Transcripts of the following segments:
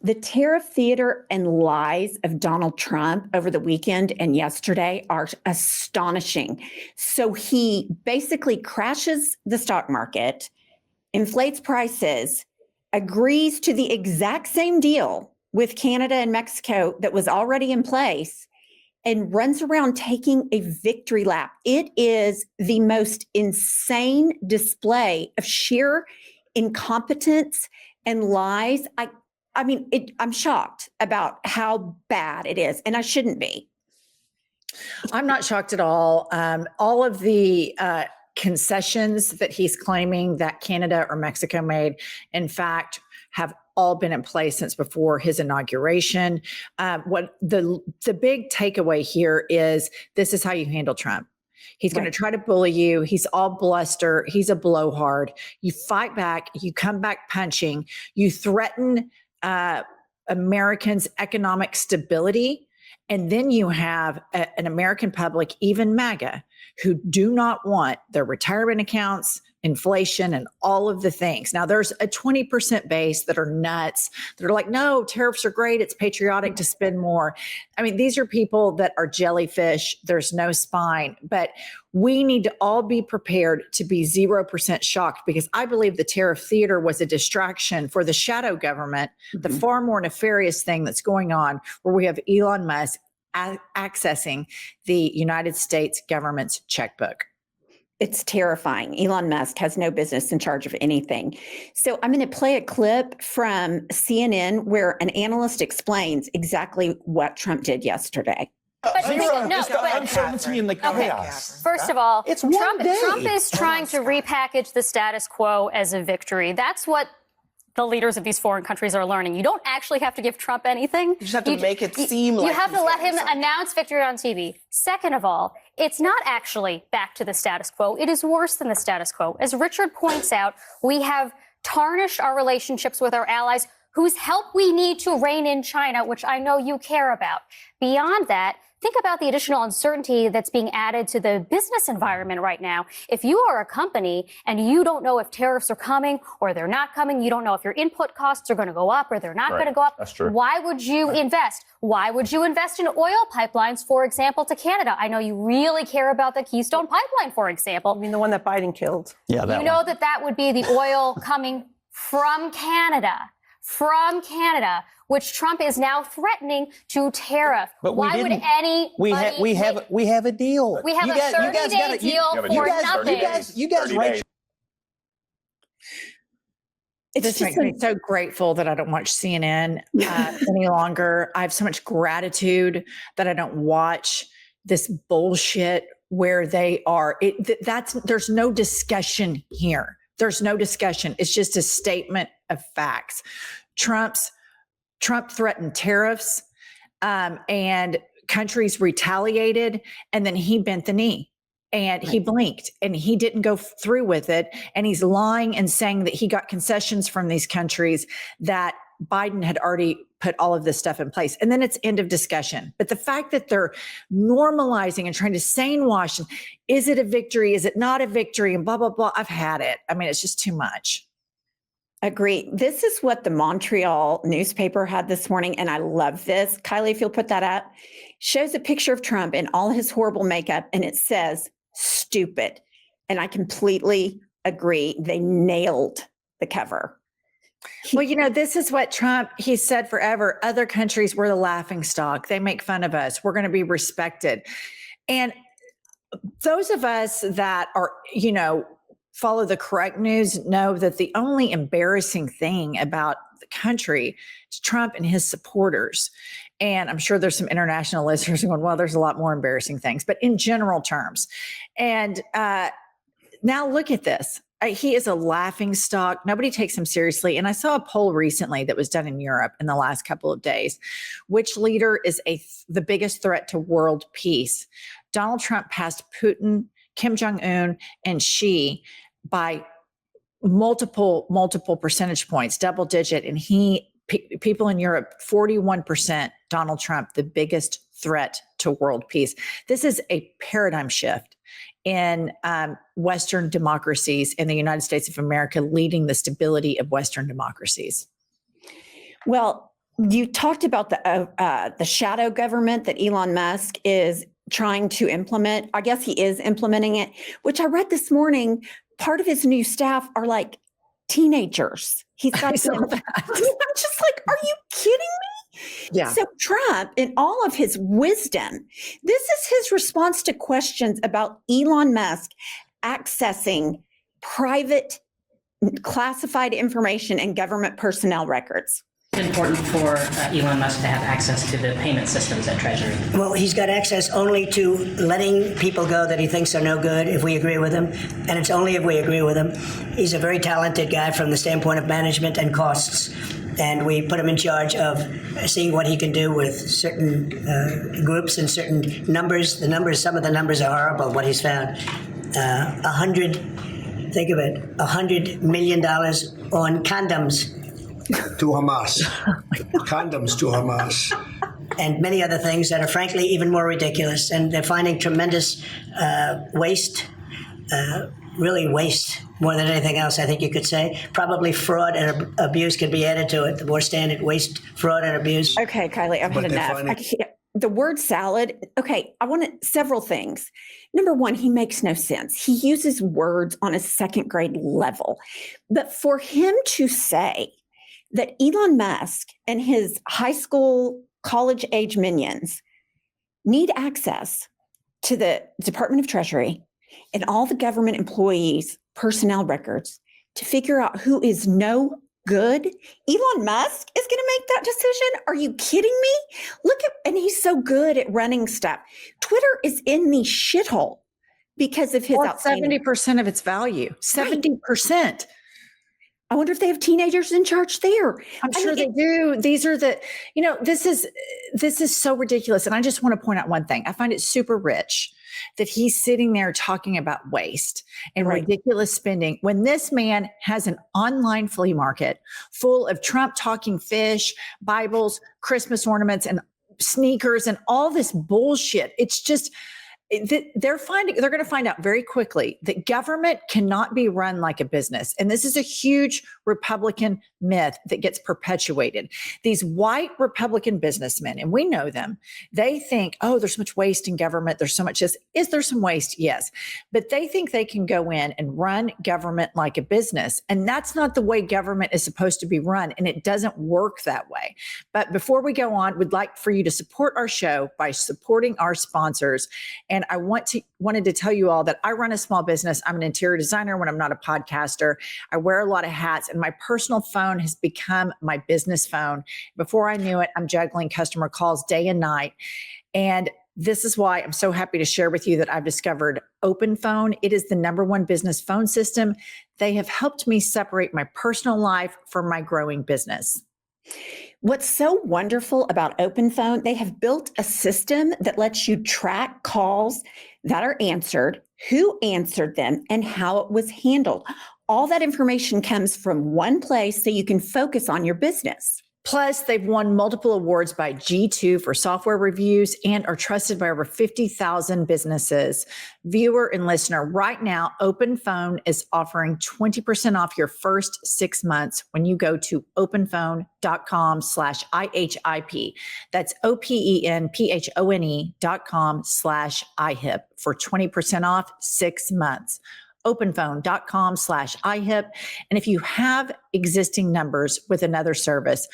The tariff theater and lies of Donald Trump over the weekend and yesterday are astonishing. So he basically crashes the stock market, inflates prices, agrees to the exact same deal with Canada and Mexico that was already in place, and runs around taking a victory lap. It is the most insane display of sheer incompetence and lies. I'm shocked about how bad it is, and I shouldn't be. I'm not shocked at all. All of the concessions that he's claiming that Canada or Mexico made, in fact, have all been in place since before his inauguration. What the big takeaway here is, this is how you handle Trump. He's going to try to bully you. He's all bluster. He's a blowhard. You fight back. You come back punching. You threaten Americans' economic stability. And then you have an American public, even MAGA, who do not want their retirement accounts, inflation, and all of the things. Now, there's a 20% base that are nuts. They're like, no, tariffs are great. It's patriotic to spend more. I mean, these are people that are jellyfish. There's no spine. But we need to all be prepared to be 0% shocked, because I believe the tariff theater was a distraction for the shadow government, the far more nefarious thing that's going on, where we have Elon Musk accessing the United States government's checkbook. It's terrifying. Elon Musk has no business in charge of anything. So I'm going to play a clip from CNN where an analyst explains exactly what Trump did yesterday. Uncertainty in the chaos. First of all, it's Trump is trying to repackage the status quo as a victory. That's what the leaders of these foreign countries are learning. You don't actually have to give Trump anything. You just have to make it seem like you have to let him announce victory on TV. Second of all, it's not actually back to the status quo. It is worse than the status quo. As Richard points out, we have tarnished our relationships with our allies whose help we need to rein in China, which I know you care about. Beyond that, think about the additional uncertainty that's being added to the business environment right now. If you are a company and you don't know if tariffs are coming or they're not coming, you don't know if your input costs are going to go up or they're not going to go up. That's true. Why would you invest? Why would you invest in oil pipelines, for example, to Canada? I know you really care about the Keystone Pipeline, for example. I mean, the one that Biden killed. Yeah, you know that would be the oil coming from Canada, which Trump is now threatening to tariff. But why would anybody? We have a deal. We have a 30-day deal for nothing. You guys right. This makes me so grateful that I don't watch CNN any longer. I have so much gratitude that I don't watch this bullshit where they are. There's no discussion here. There's no discussion. It's just a statement of facts. Trump threatened tariffs, and countries retaliated, and then he bent the knee and he blinked and he didn't go through with it. And he's lying and saying that he got concessions from these countries, that Biden had already put all of this stuff in place. And then it's end of discussion. But the fact that they're normalizing and trying to sane wash, is it a victory? Is it not a victory? And blah, blah, blah. I've had it. I mean, it's just too much. Agree. This is what the Montreal newspaper had this morning, and I love this. Kylie, if you'll put that up, shows a picture of Trump in all his horrible makeup, and it says, stupid. And I completely agree. They nailed the cover. Well, this is what Trump, he said forever, other countries were the laughing stock. They make fun of us. We're going to be respected. And those of us that are, follow the correct news know that the only embarrassing thing about the country is Trump and his supporters. And I'm sure there's some international listeners going, well, there's a lot more embarrassing things, but in general terms. And now look at this. He is a laughing stock. Nobody takes him seriously. And I saw a poll recently that was done in Europe in the last couple of days. Which leader is the biggest threat to world peace? Donald Trump passed Putin, Kim Jong-un, and Xi by multiple percentage points, double digit. And people in Europe, 41%, Donald Trump, the biggest threat to world peace. This is a paradigm shift in Western democracies, in the United States of America, leading the stability of Western democracies. Well, You talked about the shadow government that Elon Musk is trying to implement. I guess he is implementing it, which I read this morning. Part of his new staff are like teenagers. He's got I saw them. that. I'm just like, are you kidding me? Yeah. So Trump, in all of his wisdom, this is his response to questions about Elon Musk accessing private classified information and government personnel records. It's important for Elon Musk to have access to the payment systems at Treasury. Well, he's got access only to letting people go that he thinks are no good if we agree with him, and it's only if we agree with him. He's a very talented guy from the standpoint of management and costs, and we put him in charge of seeing what he can do with certain groups and certain numbers. Some of the numbers are horrible, what he's found. $100 million on condoms. To Hamas. Condoms to Hamas. And many other things that are frankly even more ridiculous. And they're finding tremendous waste, really waste more than anything else, I think you could say. Probably fraud and abuse could be added to it. The more standard waste, fraud and abuse. Okay, Kylie, I've had enough. The word salad. Okay, I want several things. Number one, he makes no sense. He uses words on a second grade level. But for him to say that Elon Musk and his high school, college age minions need access to the Department of Treasury and all the government employees' personnel records to figure out who is no good. Elon Musk is going to make that decision. Are you kidding me? And he's so good at running stuff. Twitter is in the shithole because of his outstanding. 70% of its value. 70%. I wonder if they have teenagers in charge there. I'm sure they do. These are this is so ridiculous. And I just want to point out one thing. I find it super rich that he's sitting there talking about waste and ridiculous spending when this man has an online flea market full of Trump talking fish, Bibles, Christmas ornaments, and sneakers and all this bullshit. It's just, they're going to find out very quickly that government cannot be run like a business. And this is a huge Republican myth that gets perpetuated. These white Republican businessmen, and we know them, they think, oh, there's so much waste in government. There's so much this. Is there some waste? Yes. But they think they can go in and run government like a business. And that's not the way government is supposed to be run. And it doesn't work that way. But before we go on, we'd like for you to support our show by supporting our sponsors. And I wanted to tell you all that I run a small business. I'm an interior designer when I'm not a podcaster. I wear a lot of hats, and my personal phone has become my business phone. Before I knew it, I'm juggling customer calls day and night. And this is why I'm so happy to share with you that I've discovered OpenPhone. It is the #1 business phone system. They have helped me separate my personal life from my growing business. What's so wonderful about OpenPhone, they have built a system that lets you track calls that are answered, who answered them, and how it was handled. All that information comes from one place so you can focus on your business. Plus, they've won multiple awards by G2 for software reviews and are trusted by over 50,000 businesses. Viewer and listener, right now, OpenPhone is offering 20% off your first 6 months when you go to openphone.com/IHIP. That's OpenPhone.com/IHIP for 20% off 6 months. openphone.com/IHIP. And if you have existing numbers with another service,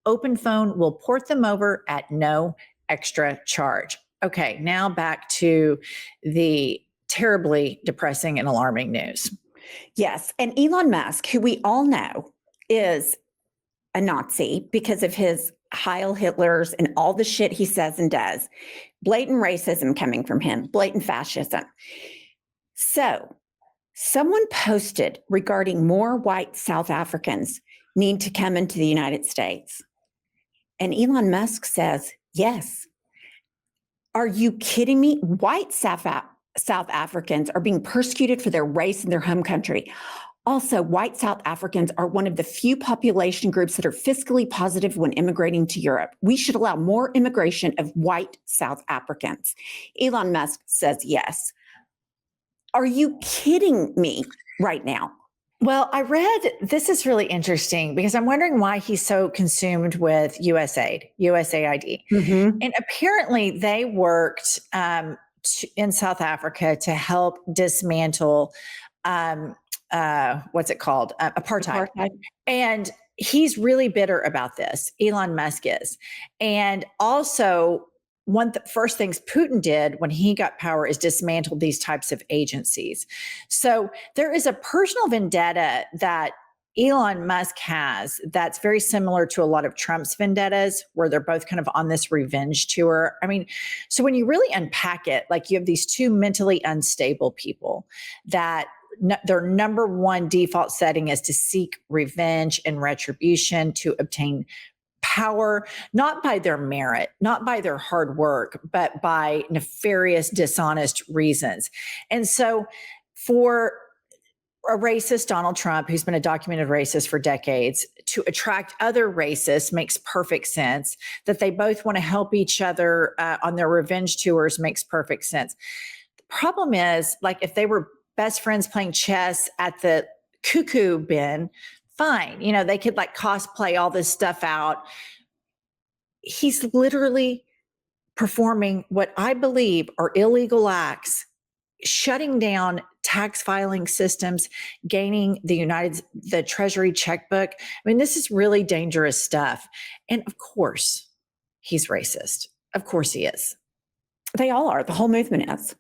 OpenPhone will port them over at no extra charge. Okay, now back to the terribly depressing and alarming news. Yes. And Elon Musk, who we all know is a Nazi because of his Heil Hitlers and all the shit he says and does, blatant racism coming from him, blatant fascism. So, someone posted regarding more white South Africans need to come into the United States. And Elon Musk says, yes. Are you kidding me? White South Africans are being persecuted for their race in their home country. Also, white South Africans are one of the few population groups that are fiscally positive when immigrating to Europe. We should allow more immigration of white South Africans. Elon Musk says yes. Are you kidding me right now? Well, I read this is really interesting because I'm wondering why he's so consumed with USAID. And apparently they worked in South Africa to help dismantle what's it called? Apartheid. And he's really bitter about this. Elon Musk is. And also, one of the first things Putin did when he got power is dismantle these types of agencies. So there is a personal vendetta that Elon Musk has that's very similar to a lot of Trump's vendettas, where they're both kind of on this revenge tour. I mean, so when you really unpack it, like you have these two mentally unstable people that their number one default setting is to seek revenge and retribution to obtain power, not by their merit, not by their hard work, but by nefarious, dishonest reasons. And so for a racist Donald Trump, who's been a documented racist for decades, to attract other racists makes perfect sense. That they both want to help each other on their revenge tours makes perfect sense. The problem is, like, if they were best friends playing chess at the cuckoo bin, fine. You know, they could like cosplay all this stuff out. He's literally performing what I believe are illegal acts, shutting down tax filing systems, gaining the Treasury checkbook. I mean, this is really dangerous stuff. And of course, he's racist. Of course he is. They all are. The whole movement is.